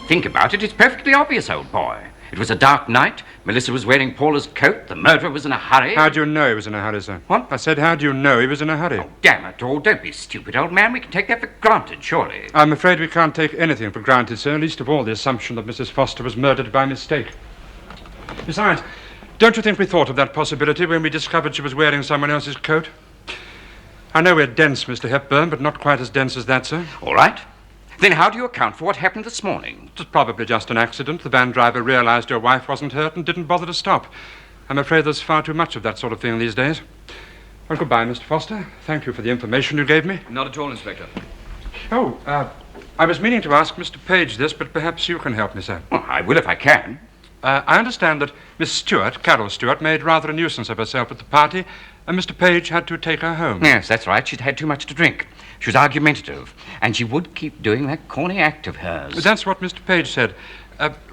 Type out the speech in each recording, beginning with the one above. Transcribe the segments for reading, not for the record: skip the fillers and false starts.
think about it, it's perfectly obvious, old boy. It was a dark night. Melissa was wearing Paula's coat. The murderer was in a hurry. How do you know he was in a hurry, sir? What? I said, how do you know he was in a hurry? Oh, damn it all. Don't be stupid, old man. We can take that for granted, surely. I'm afraid we can't take anything for granted, sir, least of all the assumption that Mrs. Foster was murdered by mistake. Besides, don't you think we thought of that possibility when we discovered she was wearing someone else's coat? I know we're dense, Mr. Hepburn, but not quite as dense as that, sir. All right. Then how do you account for what happened this morning? It was probably just an accident. The van driver realized your wife wasn't hurt and didn't bother to stop. I'm afraid there's far too much of that sort of thing these days. Well, goodbye, Mr. Foster. Thank you for the information you gave me. Not at all, Inspector. Oh, I was meaning to ask Mr. Page this, but perhaps you can help me, sir. Well, I will if I can. I understand that Miss Stewart, Carol Stewart, made rather a nuisance of herself at the party, and Mr. Page had to take her home. Yes, that's right. She'd had too much to drink. She was argumentative, and she would keep doing that corny act of hers. That's what Mr. Page said.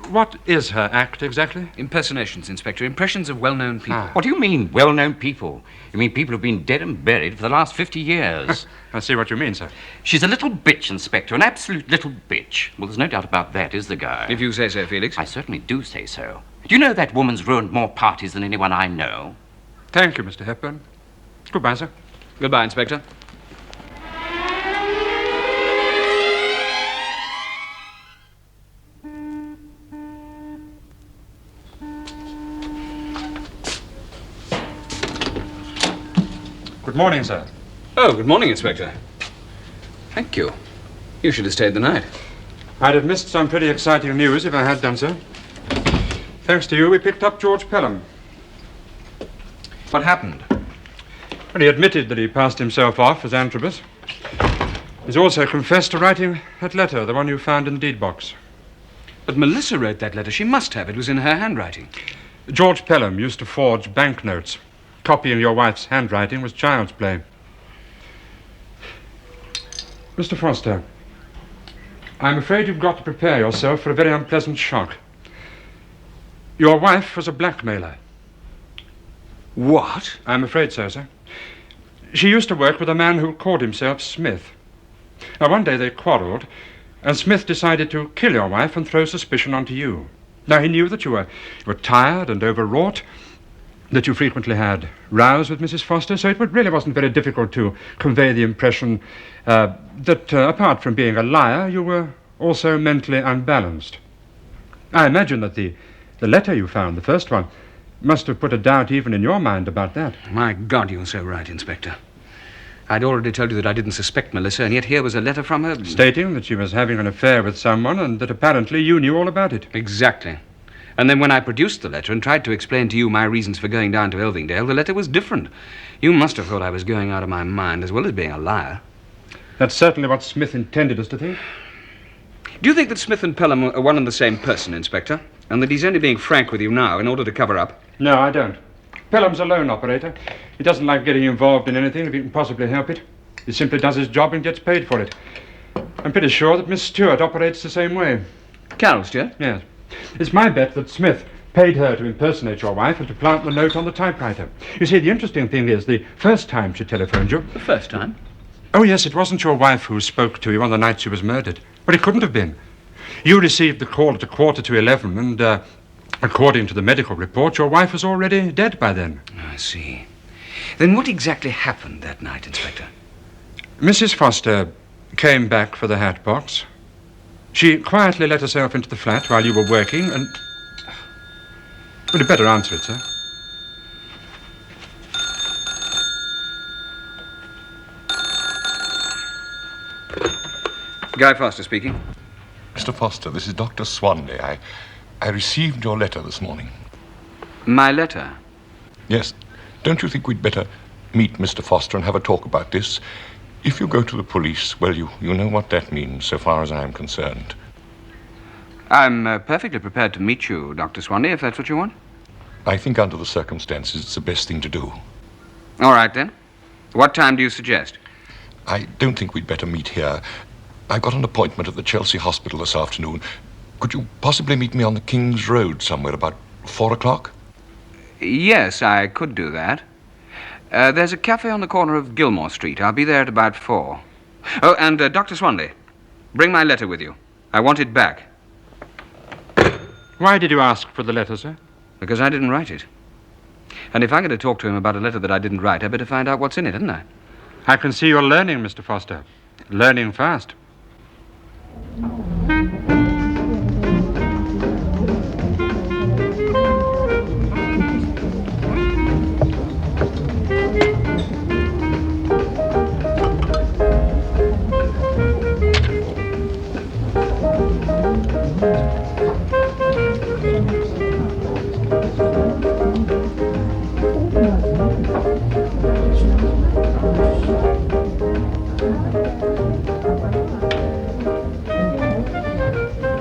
What is her act, exactly? Impersonations, Inspector. Impressions of well-known people. What do you mean, well-known people? You mean people who've been dead and buried for the last 50 years? I see what you mean, sir. She's a little bitch, Inspector, an absolute little bitch. Well, there's no doubt about that, is there, Guy? If you say so, Felix. I certainly do say so. Do you know that woman's ruined more parties than anyone I know? Thank you, Mr. Hepburn. Goodbye, sir. Goodbye, Inspector. Good morning, sir. Oh, good morning, Inspector. Thank you. You should have stayed the night. I'd have missed some pretty exciting news if I had done so. Thanks to you, we picked up George Pelham. What happened? Well, he admitted that he passed himself off as Antrobus. He's also confessed to writing that letter, the one you found in the deed box. But Melissa wrote that letter. She must have. It was in her handwriting. George Pelham used to forge banknotes. Copying your wife's handwriting was child's play. Mr. Foster, I'm afraid you've got to prepare yourself for a very unpleasant shock. Your wife was a blackmailer. What? I'm afraid so, sir. She used to work with a man who called himself Smith. Now, one day they quarreled, and Smith decided to kill your wife and throw suspicion onto you. Now, he knew that you were tired and overwrought, that you frequently had rows with Mrs. Foster, so it really wasn't very difficult to convey the impression that, apart from being a liar, you were also mentally unbalanced. I imagine that the letter you found, the first one, must have put a doubt even in your mind about that. My God, you're so right, Inspector. I'd already told you that I didn't suspect Melissa, and yet here was a letter from her stating that she was having an affair with someone and that apparently you knew all about it. Exactly. And then when I produced the letter and tried to explain to you my reasons for going down to Elvingdale, the letter was different. You must have thought I was going out of my mind, as well as being a liar. That's certainly what Smith intended us to think. Do you think that Smith and Pelham are one and the same person, Inspector? And that he's only being frank with you now in order to cover up? No, I don't. Pelham's a loan operator. He doesn't like getting involved in anything if he can possibly help it. He simply does his job and gets paid for it. I'm pretty sure that Miss Stewart operates the same way. Carol Stewart? Yes. It's my bet that Smith paid her to impersonate your wife and to plant the note on the typewriter. You see, the interesting thing is, the first time she telephoned you... The first time? Oh, yes, it wasn't your wife who spoke to you on the night she was murdered. But it couldn't have been. You received the call at 11:15, and, according to the medical report, your wife was already dead by then. I see. Then what exactly happened that night, Inspector? Mrs. Foster came back for the hat box. She quietly let herself into the flat while you were working, and... Well, you'd better answer it, sir. Guy Foster speaking. Mr. Foster, this is Dr. Swanley. I received your letter this morning. My letter? Yes. Don't you think we'd better meet Mr. Foster and have a talk about this? If you go to the police, well, you know what that means, so far as I'm concerned. I'm perfectly prepared to meet you, Dr. Swanley, if that's what you want. I think under the circumstances, it's the best thing to do. All right, then. What time do you suggest? I don't think we'd better meet here. I've got an appointment at the Chelsea Hospital this afternoon. Could you possibly meet me on the King's Road somewhere about 4 o'clock? Yes, I could do that. There's a cafe on the corner of Gilmore Street. I'll be there at about 4. Oh, and Dr. Swanley, bring my letter with you. I want it back. Why did you ask for the letter, sir? Because I didn't write it. And if I'm going to talk to him about a letter that I didn't write, I'd better find out what's in it, hadn't I? I can see you're learning, Mr. Foster. Learning fast.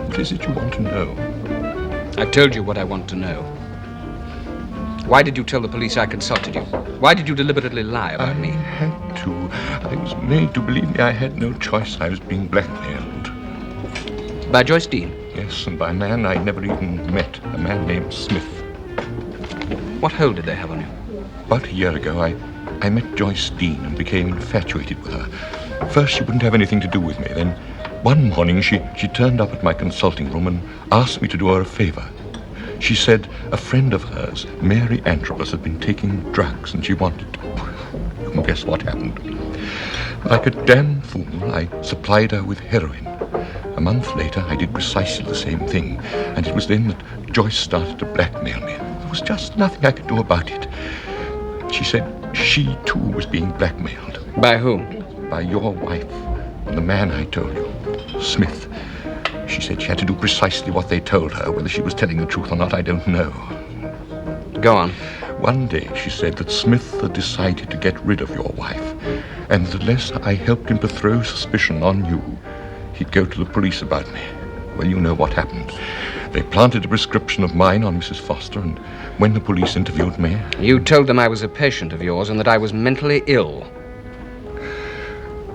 What is it you want to know? I've told you what I want to know. Why did you tell the police I consulted you? Why did you deliberately lie about me? I had to. I was made to believe me I had no choice. I was being blackmailed. By Joyce Dean? Yes, and by a man I never even met, a man named Smith. What hold did they have on you? About a year ago, I met Joyce Dean and became infatuated with her. First, she wouldn't have anything to do with me. Then, one morning, she turned up at my consulting room and asked me to do her a favor. She said a friend of hers, Mary Antrobus, had been taking drugs and she wanted to. You can guess what happened. Like a damn fool, I supplied her with heroin. A month later, I did precisely the same thing, and it was then that Joyce started to blackmail me. There was just nothing I could do about it. She said she, too, was being blackmailed. By whom? By your wife and the man I told you, Smith. She said she had to do precisely what they told her. Whether she was telling the truth or not, I don't know. Go on. One day, she said that Smith had decided to get rid of your wife, and that unless I helped him to throw suspicion on you, he'd go to the police about me. Well, you know what happened. They planted a prescription of mine on Mrs. Foster, and when the police interviewed me... You told them I was a patient of yours and that I was mentally ill.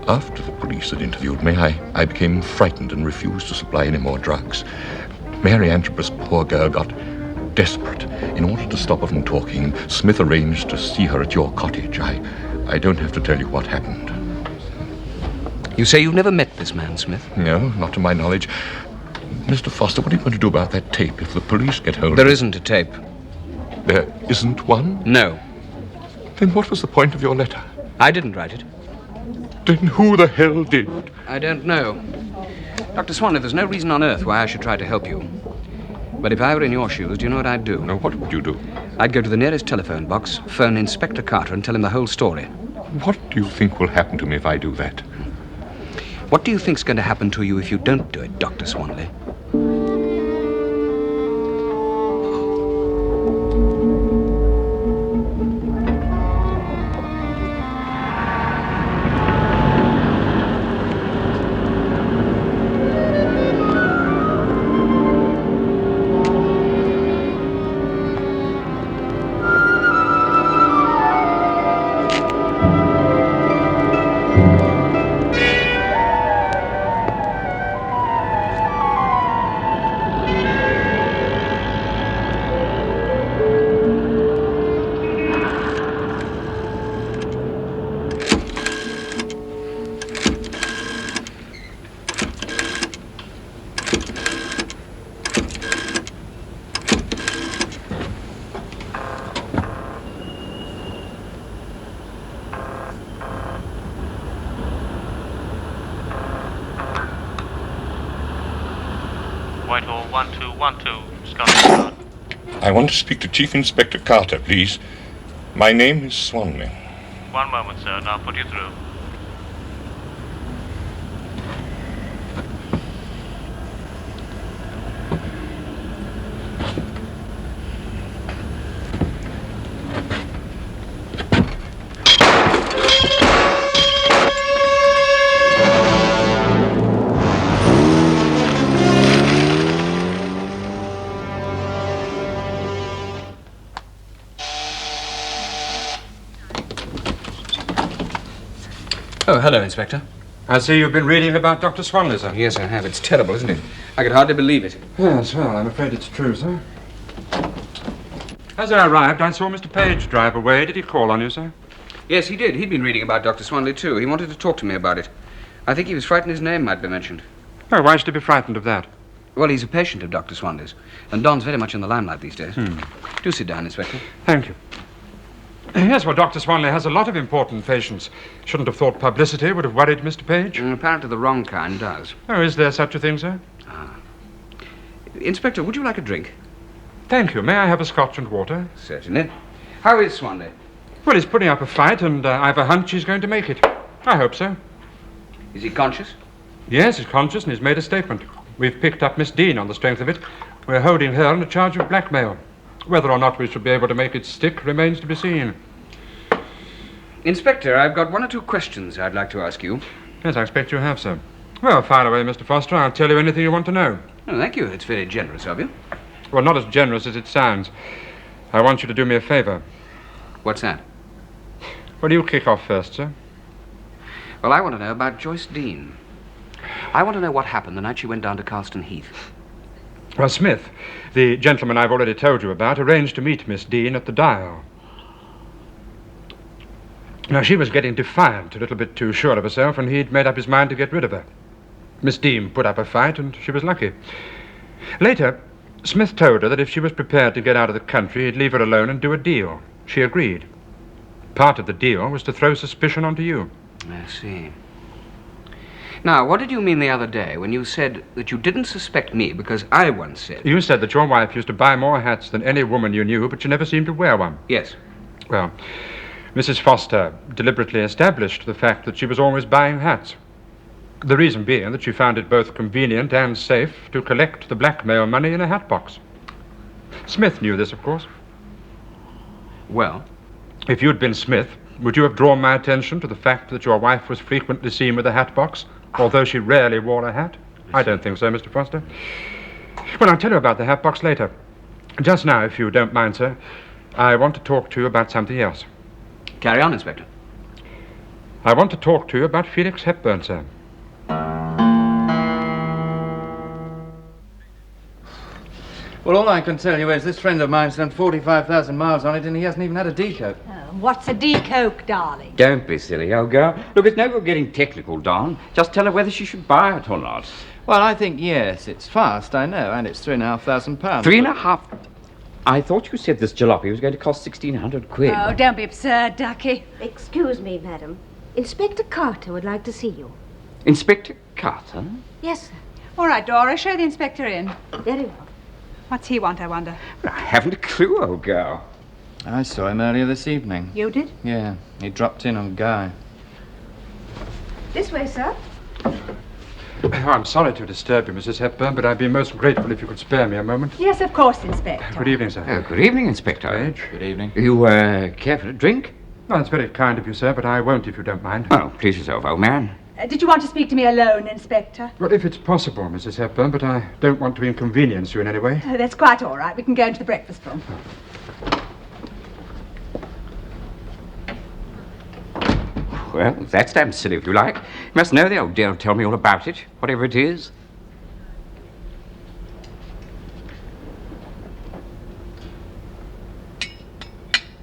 After the police had interviewed me, I became frightened and refused to supply any more drugs. Mary Antrobus, poor girl, got desperate. In order to stop her from talking, Smith arranged to see her at your cottage. I don't have to tell you what happened. You say you've never met this man, Smith? No, not to my knowledge. Mr. Foster, what are you going to do about that tape if the police get hold of it? There isn't a tape. There isn't one? No. Then what was the point of your letter? I didn't write it. Then who the hell did? I don't know. Dr. Swanley, there's no reason on earth why I should try to help you. But if I were in your shoes, do you know what I'd do? Now, what would you do? I'd go to the nearest telephone box, phone Inspector Carter, and tell him the whole story. What do you think will happen to me if I do that? What do you think's going to happen to you if you don't do it, Dr. Swanley? Whitehall 1212, Scotland Yard. I want to speak to Chief Inspector Carter, please. My name is Swanley. One moment, sir, and I'll put you through. Oh, hello, Inspector. I see you've been reading about Dr. Swanley, sir. Yes, I have. It's terrible, isn't it? I could hardly believe it. Yes, well, I'm afraid it's true, sir. As I arrived, I saw Mr. Page drive away. Did he call on you, sir? Yes, he did. He'd been reading about Dr. Swanley, too. He wanted to talk to me about it. I think he was frightened his name might be mentioned. Oh, why should he be frightened of that? Well, he's a patient of Dr. Swanley's, and Don's very much in the limelight these days. Do sit down, Inspector. Thank you. Yes, well, Dr. Swanley has a lot of important patients. Shouldn't have thought publicity would have worried Mr. Page. Apparently the wrong kind does. Oh, is there such a thing, sir? Inspector, would you like a drink? Thank you. May I have a scotch and water? Certainly. How is Swanley? Well, he's putting up a fight, and I've a hunch he's going to make it. I hope so. Is he conscious? Yes, he's conscious, and he's made a statement. We've picked up Miss Dean on the strength of it. We're holding her on a charge of blackmail. Whether or not we should be able to make it stick remains to be seen. Inspector, I've got one or two questions I'd like to ask you. Yes, I expect you have, sir. Well, fire away, Mr. Foster. I'll tell you anything you want to know. Oh, thank you. It's very generous of you. Well, not as generous as it sounds. I want you to do me a favor. What's that? Well, you kick off first, sir. Well, I want to know about Joyce Dean. I want to know what happened the night she went down to Carston Heath. Well, Smith, the gentleman I've already told you about, arranged to meet Miss Dean at the Dial. Now, she was getting defiant, a little bit too sure of herself, and he'd made up his mind to get rid of her. Miss Dean put up a fight, and she was lucky. Later, Smith told her that if she was prepared to get out of the country, he'd leave her alone and do a deal. She agreed. Part of the deal was to throw suspicion onto you. I see. Now, what did you mean the other day when you said that you didn't suspect me because I once said... You said that your wife used to buy more hats than any woman you knew, but she never seemed to wear one. Yes. Well, Mrs. Foster deliberately established the fact that she was always buying hats. The reason being that she found it both convenient and safe to collect the blackmail money in a hat box. Smith knew this, of course. Well? If you'd been Smith, would you have drawn my attention to the fact that your wife was frequently seen with a hat box, although she rarely wore a hat? I don't think so, Mr. Foster. Well, I'll tell you about the hat box later. Just now, if you don't mind, sir, I want to talk to you about something else. Carry on, Inspector. I want to talk to you about Felix Hepburn, sir. Well, all I can tell you is this friend of mine's done 45,000 miles on it, and he hasn't even had a decoat. What's a decoke, darling? Don't be silly, old girl. Look, it's no good getting technical, Don. Just tell her whether she should buy it or not. Well, I think yes. It's fast, I know, and it's £3,500. £3.5. I thought you said this jalopy was going to cost 1,600 quid. Oh, don't be absurd, Ducky. Excuse me, madam. Inspector Carter would like to see you. Inspector Carter? Yes, sir. All right, Dora, show the inspector in. Very well. What's he want, I wonder? Well, I haven't a clue, old girl. I saw him earlier this evening. You did? Yeah, he dropped in on Guy. This way, sir. Oh, I'm sorry to disturb you, Mrs. Hepburn, but I'd be most grateful if you could spare me a moment. Yes, of course, Inspector. Good evening, sir. Oh, good evening, Inspector. Page. Good evening. You, care for a drink? Oh, that's very kind of you, sir, but I won't if you don't mind. Oh, please yourself, old man. Did you want to speak to me alone, Inspector? Well, if it's possible, Mrs. Hepburn, but I don't want to inconvenience you in any way. Oh, that's quite all right. We can go into the breakfast room. Well, that's damn silly if you like. You must know the old dear will tell me all about it, whatever it is.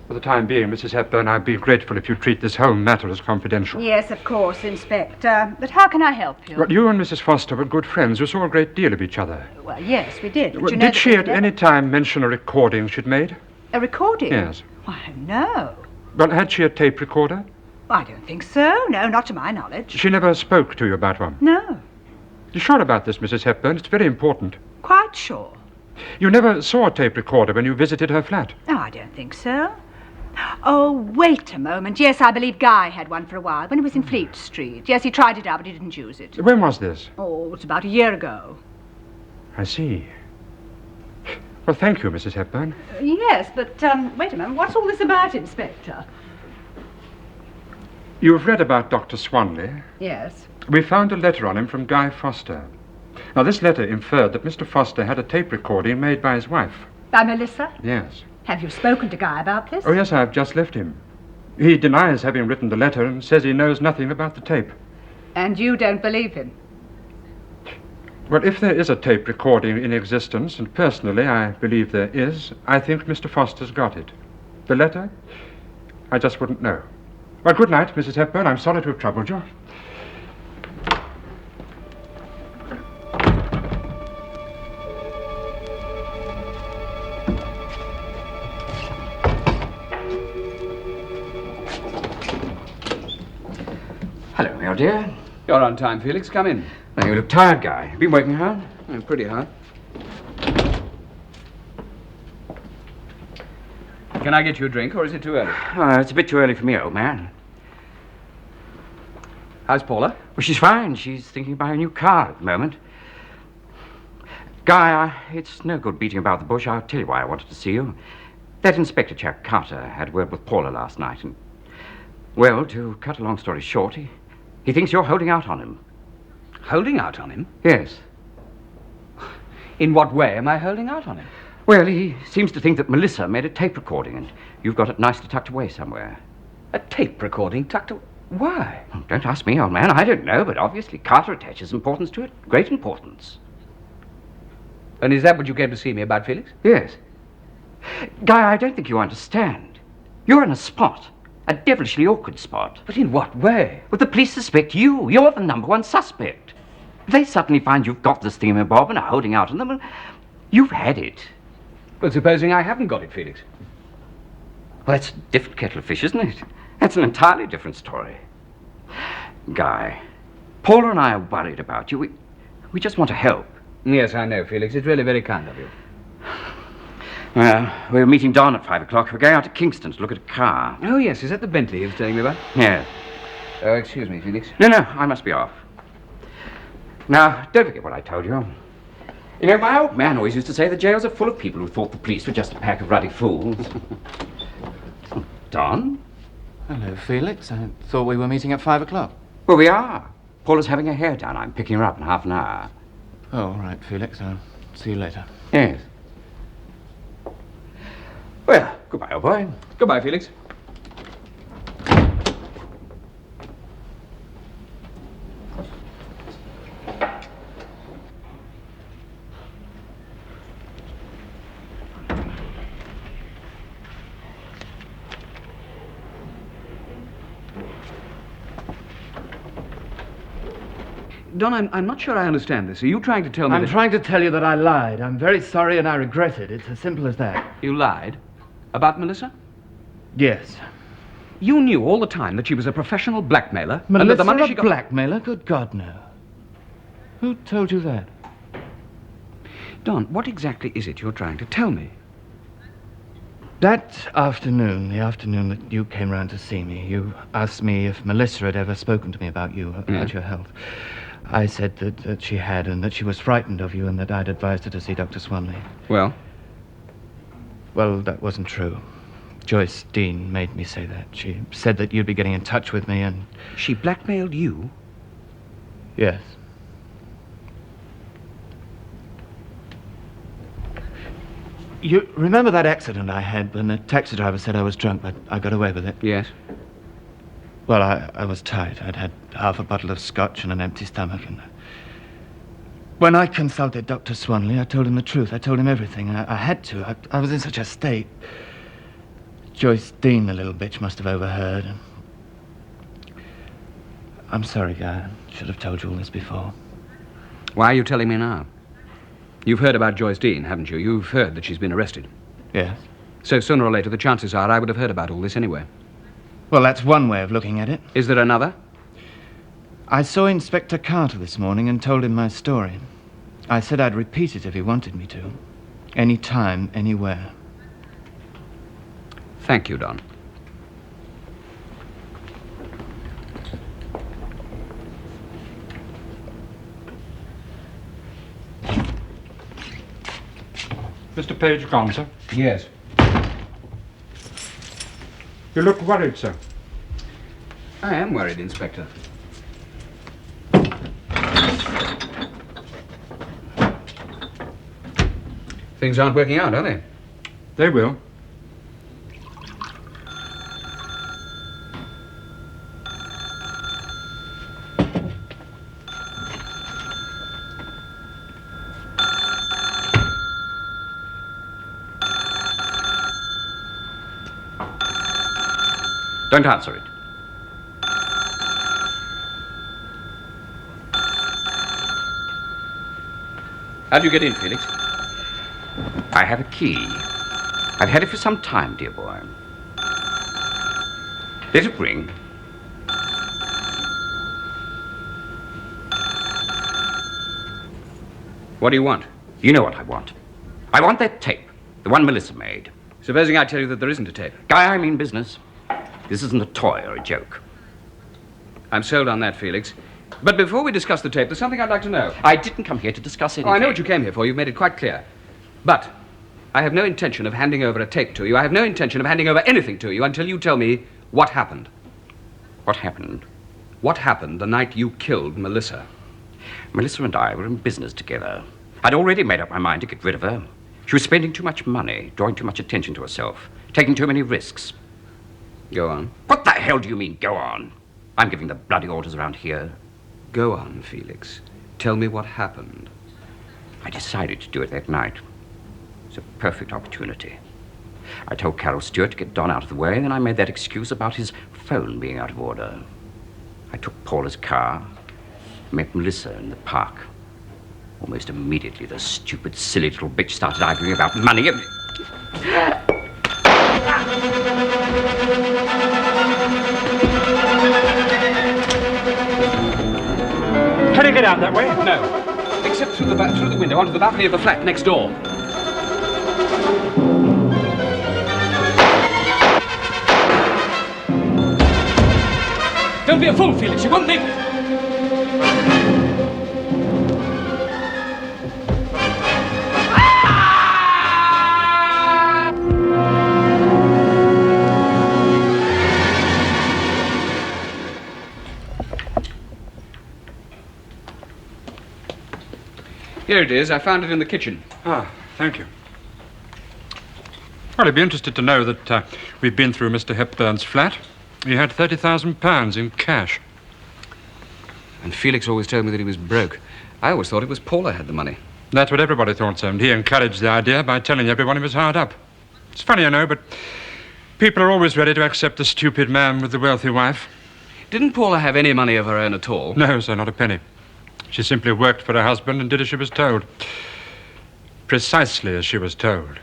For the time being, Mrs. Hepburn, I'd be grateful if you treat this whole matter as confidential. Yes, of course, Inspector. But how can I help you? Well, you and Mrs. Foster were good friends who saw a great deal of each other. Well, yes, we did. But Well, you know did that she we at never- any time mention a recording she'd made? A recording? Yes. Why, no. Well, had she a tape recorder? I don't think so. No, not to my knowledge. She never spoke to you about one. No. You sure about this, Mrs. Hepburn? It's very important. Quite sure. You never saw a tape recorder when you visited her flat? Oh, I don't think so. Oh, wait a moment. Yes, I believe Guy had one for a while, when he was in Fleet Street. Yes, he tried it out, but he didn't use it. When was this? Oh, it's about a year ago. I see. Well, thank you, Mrs. Hepburn. Yes, but, wait a moment. What's all this about, Inspector? You've read about Dr. Swanley. Yes. We found a letter on him from Guy Foster. Now, this letter inferred that Mr. Foster had a tape recording made by his wife. By Melissa? Yes. Have you spoken to Guy about this? Oh, yes, I've just left him. He denies having written the letter and says he knows nothing about the tape. And you don't believe him? Well, if there is a tape recording in existence, and personally I believe there is, I think Mr. Foster's got it. The letter? I just wouldn't know. Well, good night, Mrs. Hepburn. I'm sorry to have troubled you. Oh, dear. You're on time, Felix. Come in. Now, you look tired, Guy. Been working hard? Pretty hard. Can I get you a drink, or is it too early? Oh, it's a bit too early for me, old man. How's Paula? Well, she's fine. She's thinking of buying a new car at the moment. Guy, it's no good beating about the bush. I'll tell you why I wanted to see you. That Inspector chap, Carter, had a word with Paula last night, and... Well, to cut a long story short, he thinks you're holding out on him. Holding out on him? Yes. In what way am I holding out on him? Well, he seems to think that Melissa made a tape recording, and you've got it nicely tucked away somewhere. A tape recording tucked away? Why? Oh, don't ask me, old man. I don't know, but obviously Carter attaches importance to it. Great importance. And is that what you came to see me about, Felix? Yes. Guy, I don't think you understand. You're in a spot. A devilishly awkward spot. But in what way? Well, the police suspect you. You're the number one suspect. If they suddenly find you've got this thingamabob and are holding out on them, well, you've had it. Well, supposing I haven't got it, Felix? Well, that's a different kettle of fish, isn't it? That's an entirely different story. Guy, Paula and I are worried about you. We just want to help. Yes, I know, Felix. It's really very kind of you. Well, we're meeting Don at 5 o'clock. We're going out to Kingston to look at a car. Oh, yes. Is that the Bentley he was telling me about? Yes. Oh, excuse me, Felix. No, I must be off. Now, don't forget what I told you. You know, my old man always used to say the jails are full of people who thought the police were just a pack of ruddy fools. Don? Hello, Felix. I thought we were meeting at 5 o'clock. Well, we are. Paula's having her hair done. I'm picking her up in half an hour. Oh, all right, Felix. I'll see you later. Yes. Well, goodbye, old boy. Goodbye, Felix. Don, I'm not sure I understand this. Are you trying to tell me I'm trying to tell you that I lied. I'm very sorry and I regret it. It's as simple as that. You lied? About Melissa? Yes. You knew all the time that she was a professional blackmailer? Melissa, and that the money she a got... blackmailer? Good God, no. Who told you that? Don, what exactly is it you're trying to tell me? That afternoon, the afternoon that you came round to see me, you asked me if Melissa had ever spoken to me about you, about your health. I said that she had, and that she was frightened of you, and that I'd advised her to see Dr. Swanley. Well? Well, that wasn't true. Joyce Dean made me say that. She said that you'd be getting in touch with me, and... She blackmailed you? Yes. You remember that accident I had when the taxi driver said I was drunk, but I got away with it? Yes. Well, I was tight. I'd had half a bottle of scotch and an empty stomach, and... When I consulted Dr. Swanley, I told him the truth. I told him everything. I had to. I was in such a state. Joyce Dean, the little bitch, must have overheard. I'm sorry, Guy. I should have told you all this before. Why are you telling me now? You've heard about Joyce Dean, haven't you? You've heard that she's been arrested. Yes. So sooner or later, the chances are I would have heard about all this anyway. Well, that's one way of looking at it. Is there another? I saw Inspector Carter this morning and told him my story. I said I'd repeat it if he wanted me to. Any time, anywhere. Thank you, Don. Mr. Page gone, sir? Yes. You look worried, sir. I am worried, Inspector. Things aren't working out, are they? They will. Don't answer it. How do you get in, Felix? I have a key. I've had it for some time, dear boy. Let it ring. What do you want? You know what I want. I want that tape, the one Melissa made. Supposing I tell you that there isn't a tape. Guy, I mean business. This isn't a toy or a joke. I'm sold on that, Felix. But before we discuss the tape, there's something I'd like to know. I didn't come here to discuss anything. Oh, I know what you came here for. You've made it quite clear. But I have no intention of handing over a tape to you. I have no intention of handing over anything to you until you tell me what happened. What happened? What happened the night you killed Melissa? Melissa and I were in business together. I'd already made up my mind to get rid of her. She was spending too much money, drawing too much attention to herself, taking too many risks. Go on. What the hell do you mean, go on? I'm giving the bloody orders around here. Go on, Felix. Tell me what happened. I decided to do it that night. It was a perfect opportunity. I told Carol Stewart to get Don out of the way, and then I made that excuse about his phone being out of order. I took Paula's car, met Melissa in the park. Almost immediately, the stupid, silly little bitch started arguing about money. Can you get out that way? No. Except through the window onto the balcony of the flat next door. Don't be a fool, Felix. You won't make it. Here it is. I found it in the kitchen. Ah, thank you. Well, I'd be interested to know that we've been through Mr. Hepburn's flat. He had £30,000 in cash. And Felix always told me that he was broke. I always thought it was Paula had the money. That's what everybody thought, sir, and he encouraged the idea by telling everyone he was hard up. It's funny, I know, but people are always ready to accept the stupid man with the wealthy wife. Didn't Paula have any money of her own at all? No, sir, not a penny. She simply worked for her husband and did as she was told. Precisely as she was told.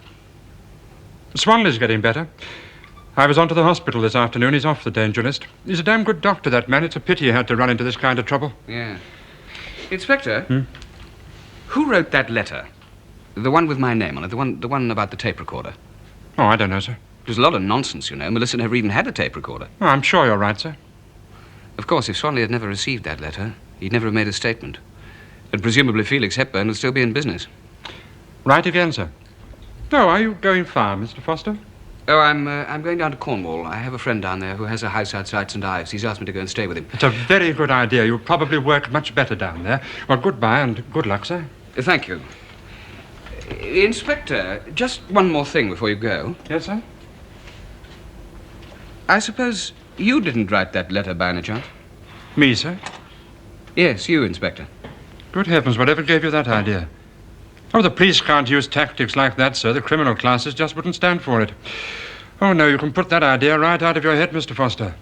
Swanley's getting better. I was on to the hospital this afternoon. He's off the danger list. He's a damn good doctor, that man. It's a pity he had to run into this kind of trouble. Yeah. Inspector, who wrote that letter? The one with my name on it, the one about the tape recorder. Oh, I don't know, sir. There's a lot of nonsense, you know. Melissa never even had a tape recorder. Oh, I'm sure you're right, sir. Of course, if Swanley had never received that letter, he'd never have made a statement. And presumably Felix Hepburn would still be in business. Right again, sir. Oh, are you going far, Mr. Foster? Oh, I'm going down to Cornwall. I have a friend down there who has a house outside St. Ives. He's asked me to go and stay with him. It's a very good idea. You'll probably work much better down there. Well, goodbye and good luck, sir. Thank you. Inspector, just one more thing before you go. Yes, sir? I suppose you didn't write that letter by any chance? Me, sir? Yes, you, Inspector. Good heavens, whatever gave you that idea? Oh, the police can't use tactics like that, sir. The criminal classes just wouldn't stand for it. Oh, no, you can put that idea right out of your head, Mr. Foster.